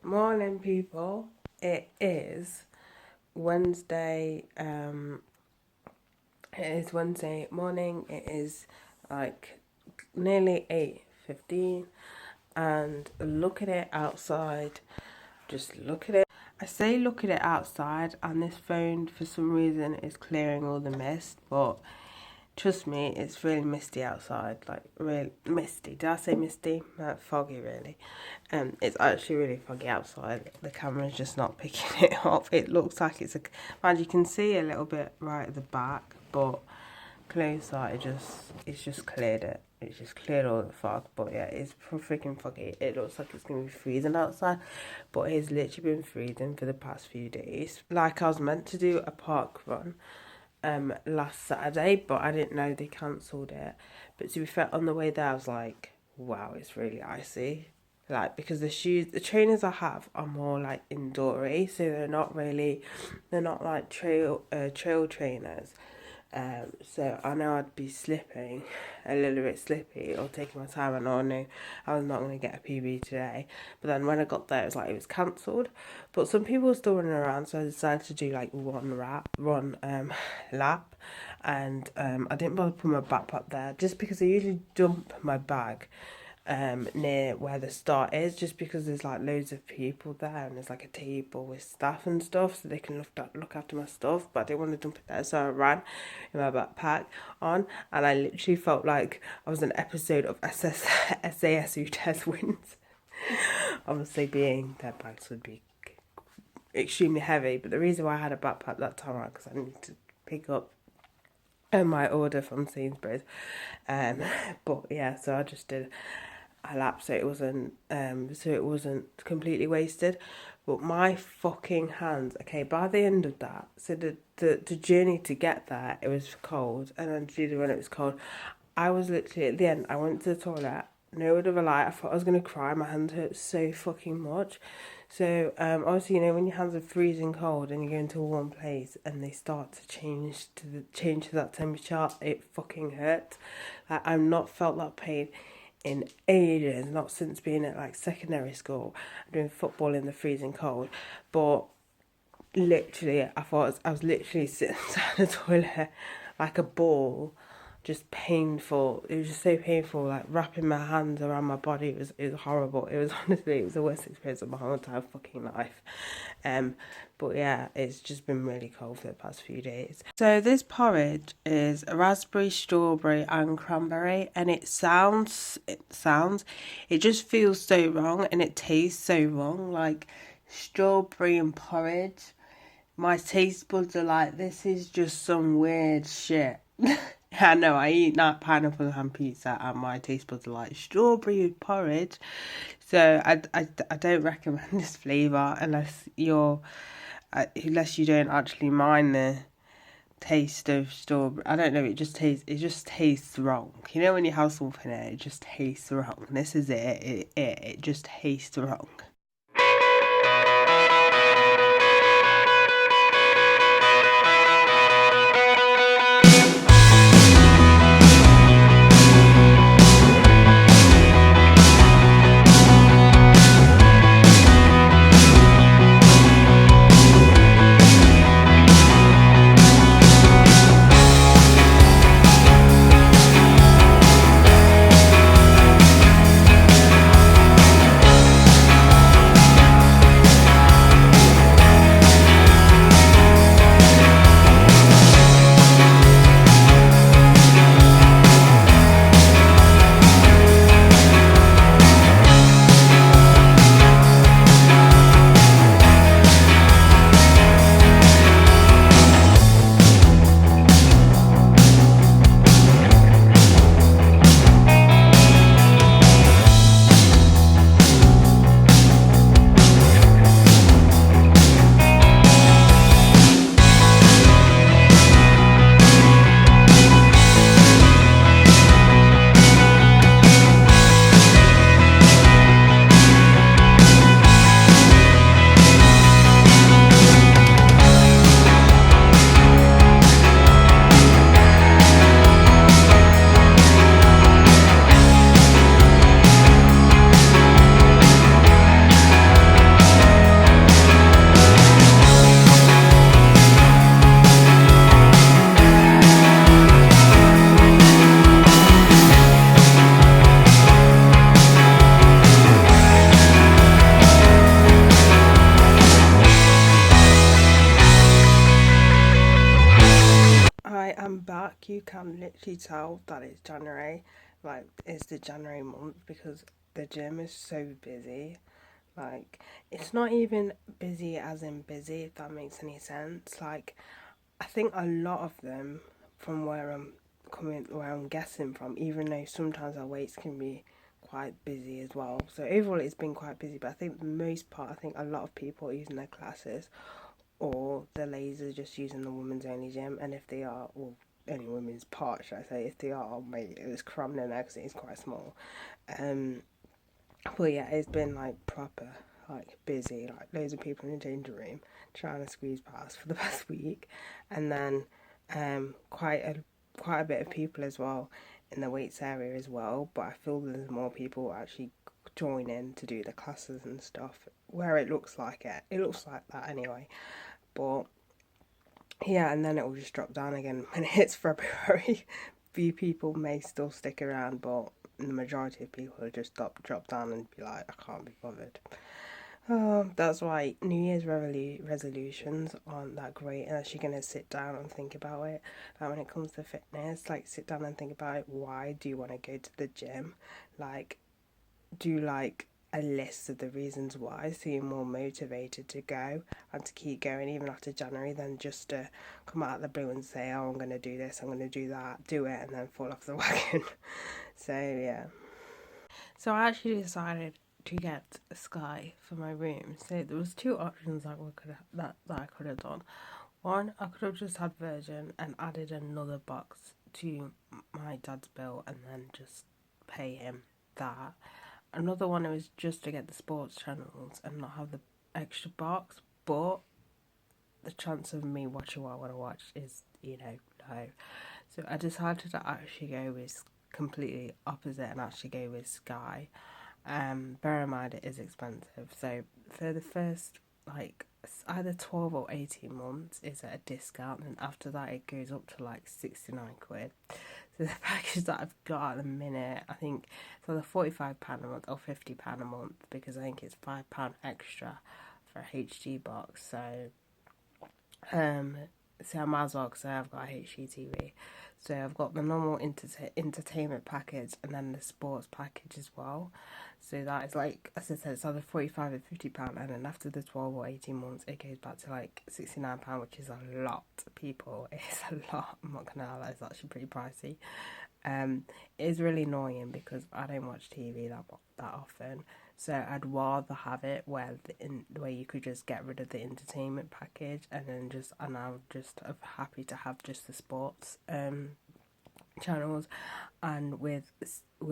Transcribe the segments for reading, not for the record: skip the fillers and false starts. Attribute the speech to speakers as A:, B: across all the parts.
A: Morning, people. It is Wednesday. It is Wednesday morning. It is like nearly 8:15, and look at it outside. Just look at it. I say look at it outside, and this phone for some reason is clearing all the mist, but trust me, it's really misty outside, like really misty. Did I say misty? Foggy, really. It's actually really foggy outside. The camera's just not picking it up. It looks like it's and you can see a little bit right at the back, but closer, it's just cleared it. It's just cleared all the fog, but yeah, it's freaking foggy. It looks like it's gonna be freezing outside, but it's literally been freezing for the past few days. Like I was meant to do a park run last Saturday, but I didn't know they cancelled it. But to be fair, on the way there I was like, wow, it's really icy. Like, because the trainers I have are more like indoory, so they're not like trail trainers. So I know I'd be slipping, a little bit slippy, or taking my time. And I knew I was not going to get a PB today. But then when I got there, it was like it was cancelled. But some people were still running around, so I decided to do like one lap, and I didn't bother putting my backpack there just because I usually dump my bag near where the start is, just because there's like loads of people there and there's like a table with staff and stuff, so they can look after my stuff. But I didn't want to dump it there, so I ran in my backpack on, and I literally felt like I was an episode of SAS Who Dares Wins. Obviously, being their bags would be extremely heavy, but the reason why I had a backpack that time was because I needed to pick up my order from Sainsbury's. But yeah, so I just did a lap, so it wasn't completely wasted. But my fucking hands, okay, by the end of that, so the journey to get there, it was cold, and then to do the run, it was cold. I was literally at the end, I went to the toilet, no word of a lie, I thought I was gonna cry. My hands hurt so fucking much. So obviously, you know, when your hands are freezing cold and you go into a warm place and they start to change to that temperature, it fucking hurts. Like, I've not felt that pain in ages, not since being at like secondary school doing football in the freezing cold. But literally, I was literally sitting down the toilet like a ball, just painful. It was just so painful, like wrapping my hands around my body. It was horrible. It was honestly, it was the worst experience of my whole entire fucking life. But yeah, it's just been really cold for the past few days. So this porridge is raspberry, strawberry and cranberry, and it just feels so wrong, and it tastes so wrong, like strawberry and porridge. My taste buds are like, this is just some weird shit. I know, I eat that pineapple and ham pizza and my taste buds are like strawberry porridge. So I don't recommend this flavour unless unless you don't actually mind the taste of strawberry. I don't know, it just tastes wrong. You know when you have something in it just tastes wrong. This is it just tastes wrong. dark, you can literally tell that it's January, like it's the January month, because the gym is so busy. Like, it's not even busy as in busy, if that makes any sense. Like, I think a lot of them, from where I'm guessing from, even though sometimes our weights can be quite busy as well. So overall, it's been quite busy. But I think the most part, I think a lot of people are using their classes, or the ladies are just using the women's only gym. And if they are, well, only women's part, should I say? If they are, mate, it was crammed in there because it is quite small. But yeah, it's been like proper, like busy, like loads of people in the changing room trying to squeeze past for the past week, and then quite a bit of people as well in the weights area as well. But I feel there's more people actually join in to do the classes and stuff. Where it looks like that anyway. But yeah, and then it will just drop down again when it hits February. Few people may still stick around, but the majority of people will just drop down and be like, I can't be bothered. That's why New Year's resolutions aren't that great unless you're going to sit down and think about it. Like when it comes to fitness, like sit down and think about it. Why do you want to go to the gym? Like, do like a list of the reasons why, so you're more motivated to go and to keep going even after January, than just to come out of the blue and say, oh, I'm going to do this, I'm going to do that, do it, and then fall off the wagon. So yeah. So I actually decided to get a Sky for my room. So there was two options that I could have done. One, I could have just had Virgin and added another box to my dad's bill and then just pay him that. Another one was just to get the sports channels and not have the extra box, but the chance of me watching what I want to watch is, low. So I decided to actually go with completely opposite and actually go with Sky. Bear in mind it is expensive. So for the first like either 12 or 18 months is at a discount, and after that it goes up to like 69 quid. So the package that I've got at the minute, I think it's either £45 a month or £50 a month, because I think it's £5 extra for a HD box. So I might as well, because I've got a HGTV. So I've got the normal entertainment package and then the sports package as well. So that is like, as I said, it's either £45 or £50, and then after the 12 or 18 months, it goes back to like £69, which is a lot, people. It's a lot. I'm not gonna lie, it's actually pretty pricey. It is really annoying because I don't watch TV that often. So I'd rather have it where you could just get rid of the entertainment package and then I'm just happy to have just the sports channels. And with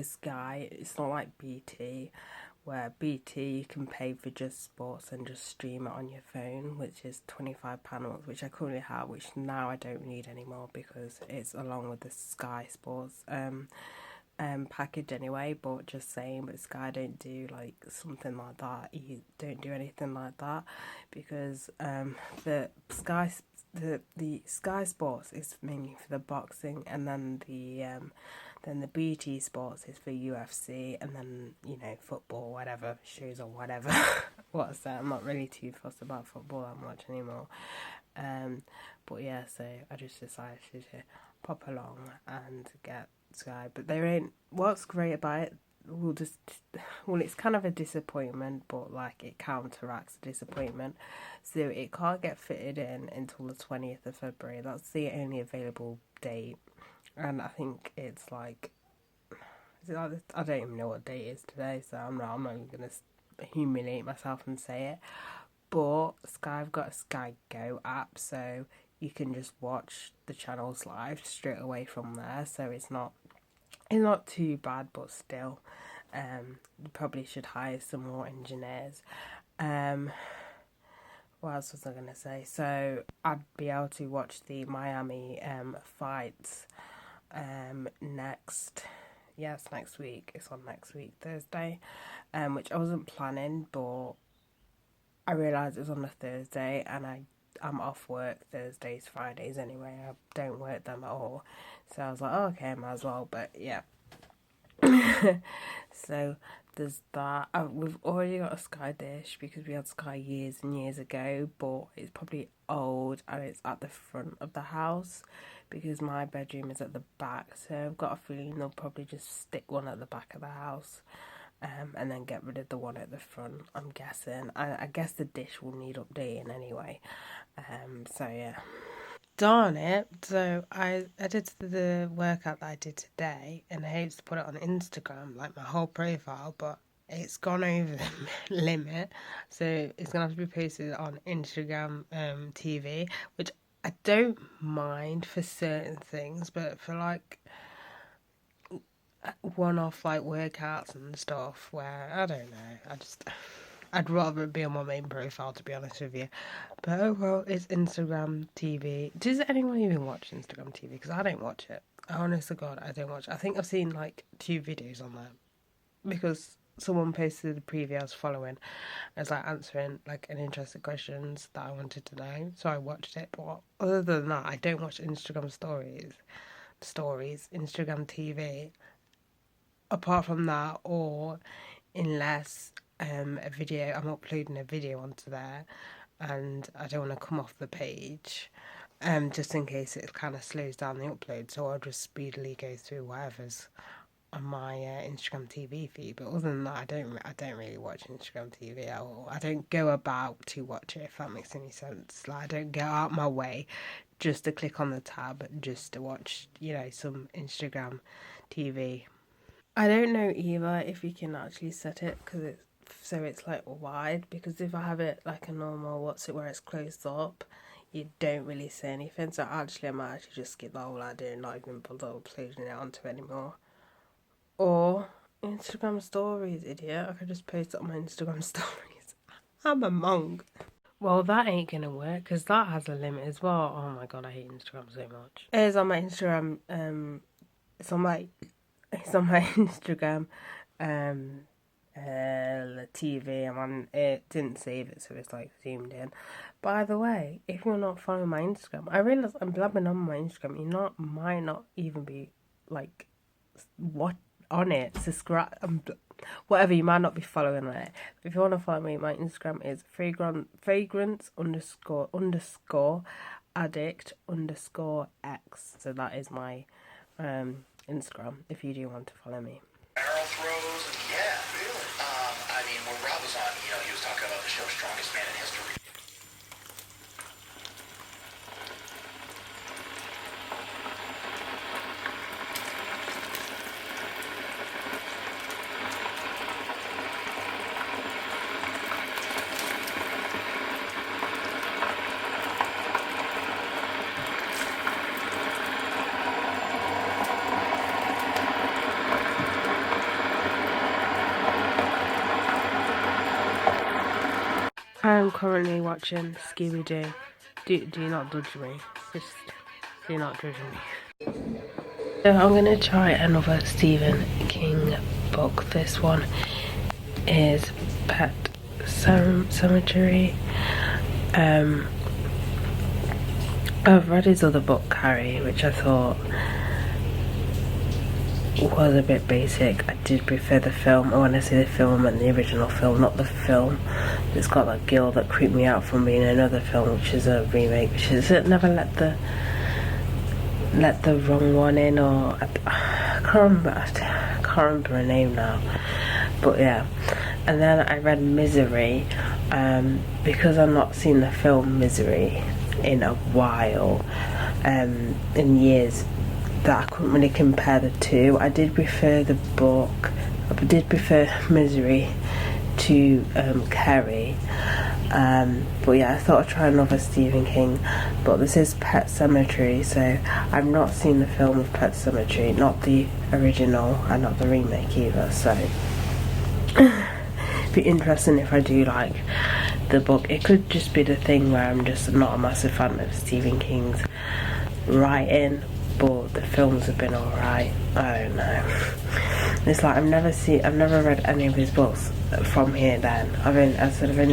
A: Sky, it's not like BT, where BT you can pay for just sports and just stream it on your phone, which is £25 a month, which I currently have, which now I don't need anymore because it's along with the Sky Sports package anyway. But just saying, but Sky don't do like something like that. You don't do anything like that, because the Sky Sports is mainly for the boxing, and then the BT Sports is for UFC, and then football, whatever shoes or whatever. What's that? I'm not really too fussed about football that much anymore. But yeah, so I just decided to pop along and get Sky. But what's great about it, it's kind of a disappointment, but like it counteracts the disappointment. So it can't get fitted in until the 20th of February. That's the only available date. And I think it's like, I don't even know what date it is today, so I'm not even going to humiliate myself and say it. But I've got a Sky Go app, so you can just watch the channels live straight away from there. So it's not too bad, but still, you probably should hire some more engineers. What else was I going to say? So I'd be able to watch the Miami fights next week. It's on next week, Thursday, which I wasn't planning, but I realised it was on a Thursday, and I'm off work Thursdays, Fridays anyway. I don't work them at all. So I was like, oh, okay, I might as well. But yeah. So there's that. We've already got a Sky Dish because we had Sky years and years ago, but it's probably old and it's at the front of the house, because my bedroom is at the back, so I've got a feeling they'll probably just stick one at the back of the house, and then get rid of the one at the front, I'm guessing. I guess the dish will need updating anyway, so yeah. Darn it, so I edited the workout that I did today, and I hate to put it on Instagram, like my whole profile, but it's gone over the limit, so it's gonna have to be posted on Instagram TV, which I don't mind for certain things, but for like one-off like workouts and stuff where I don't know, I'd rather it be on my main profile, to be honest with you. But oh well, it's Instagram TV. Does anyone even watch Instagram TV? Because I don't watch it. Honest to God, I don't watch it. I think I've seen like 2 videos on there because someone posted the preview I was following. I was like answering like an interesting questions that I wanted to know, so I watched it. But other than that, I don't watch Instagram Instagram TV. Apart from that, or unless a video, I'm uploading a video onto there and I don't want to come off the page, just in case it kind of slows down the upload, so I'll just speedily go through whatever's on my Instagram TV feed. But other than that, I don't really watch Instagram TV at all. I don't go about to watch it, if that makes any sense. Like, I don't go out my way just to click on the tab just to watch, some Instagram TV. I don't know either if you can actually set it so it's like wide, because if I have it like a normal where it's closed up, you don't really see anything. So actually I might actually just skip the whole idea and not even bother uploading it onto anymore. Or Instagram stories, idiot. I could just post it on my Instagram stories. I'm a monk. Well, that ain't gonna work because that has a limit as well. Oh my God, I hate Instagram so much. It is on my Instagram, it's on my Instagram TV. It didn't save it, so it's like zoomed in. By the way, if you're not following my Instagram, I realise I'm blabbing on my Instagram. You might not even be like what on it. Subscribe, whatever. You might not be following it. If you want to follow me, my Instagram is fragrance _ addict_x. So that is my Instagram, if you do want to follow me.
B: Barrel throws, yeah, really. I mean, when Rob was on, he was talking about the show Strongest Man in History.
A: I'm currently watching Scooby-Doo. Do not judge me. Just do not judge me. So I'm going to try another Stephen King book. This one is Pet Sematary. I've read his other book, Carrie, which I thought was a bit basic. I did prefer the film. I want to see the film and the original film, not the film. It's got that girl that creeped me out from being another film, which is a remake, which is it never let the wrong one in, or I can't remember her name now. But yeah. And then I read Misery, because I've not seen the film Misery in a while, in years, that I couldn't really compare the two. I did prefer the book. I did prefer Misery to Carrie. But yeah, I thought I'd try another Stephen King. But this is Pet Sematary, so I've not seen the film of Pet Sematary, not the original and not the remake either. So it'd be interesting if I do like the book. It could just be the thing where I'm just not a massive fan of Stephen King's writing, but the films have been alright. I don't know. It's like I've never read any of his books from here. Then I've only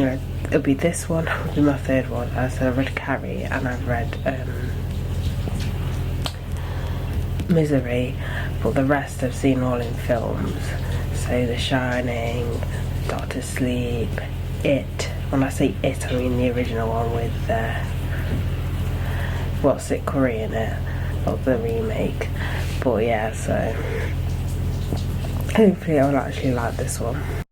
A: read. It'll be this one. It'll be my third one. I've read Carrie and I've read Misery, but the rest I've seen all in films. So The Shining, Doctor Sleep, It. When I say It, I mean the original one with what's it, Curry in it. of the remake. But yeah, so hopefully I'll actually like this one.